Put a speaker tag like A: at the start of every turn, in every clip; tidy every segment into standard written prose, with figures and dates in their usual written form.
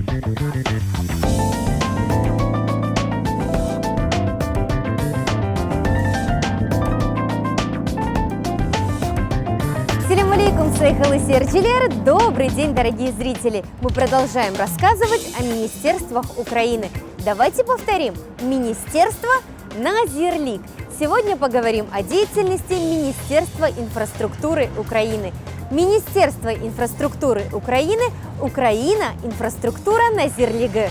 A: Ассаляму алейкум, сайхалысерджилер. Добрый день, дорогие зрители! Мы продолжаем рассказывать о министерствах Украины. Давайте повторим. Министерство назирлик. Сегодня поговорим о деятельности Министерства инфраструктуры Украины. Министерство инфраструктуры Украины – Украина инфраструктура назирлиги.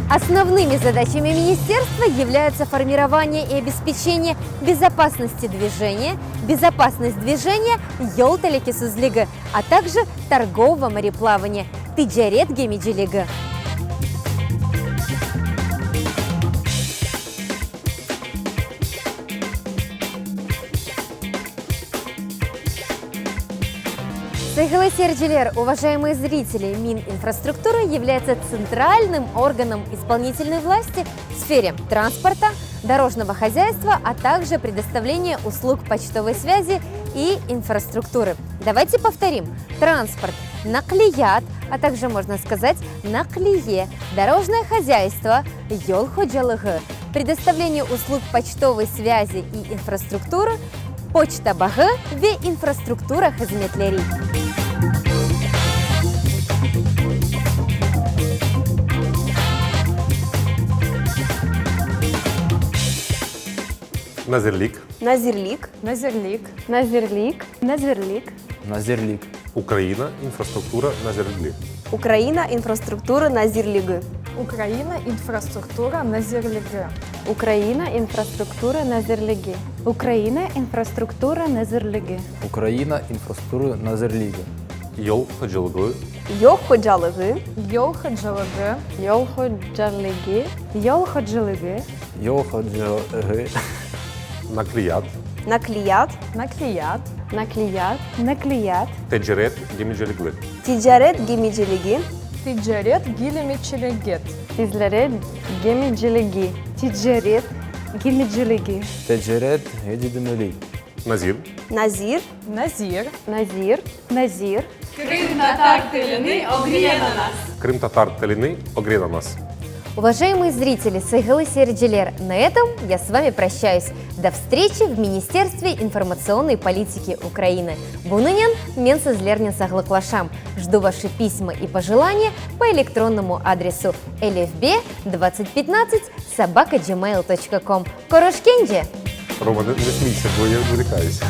A: Основными задачами министерства являются формирование и обеспечение безопасности движения, безопасность движения yol телекесузлиги, а также торгового мореплавания тиджарет гемиджилиги. Сайхалысерджилер, уважаемые зрители, Мининфраструктура является центральным органом исполнительной власти в сфере транспорта, дорожного хозяйства, а также предоставления услуг почтовой связи и инфраструктуры. Давайте повторим. Транспорт – наклият, а также можно сказать наклие, дорожное хозяйство – yol ходжалыгы, предоставление услуг почтовой связи и инфраструктуры – почтабагы ве инфраструктура хизметлери.
B: Назирлик.
C: Назирлик.
D: Назирлик.
C: Назирлик.
D: Назирлик.
E: Назирлик.
B: Украина, инфраструктура назирлик.
C: Украина инфраструктура назирлиги.
D: Украина инфраструктура назирлиги.
F: Украина инфраструктура назирлиги. Украина инфраструктура назирлиги.
E: Украина инфраструктура назирлиги.
B: Yol ходжалыгы.
C: Йол ходжалыгы.
D: Йол ходжалыгы.
F: Yol ходжалыги. Yol ходжалыги.
E: Yol ходжалыгы.
B: Наклият.
C: Наклият.
D: Наклият.
F: Наклият. Наклият.
B: Тиджарет гемиджилиги.
C: Тиджарет гемиджилиги.
D: Тиджарет гилимичилегет.
F: Тизлерет гемиджилиги. Тиджарет гемиджилиги.
E: Тежерет гедидмели.
B: Назир.
C: Назир.
D: Назир.
F: Назир. Назир.
B: Крым-татар талины огрена нас.
A: Уважаемые зрители, сайхалысерджилер, на этом я с вами прощаюсь. До встречи в Министерстве информационной политики Украины. Бунынен мен сізлернен сағлықлашам. Жду ваши письма и пожелания по электронному адресу elifbe2015@gmail.com. Корошкенде!
B: Рома, не смійся, бо я відволікаюся.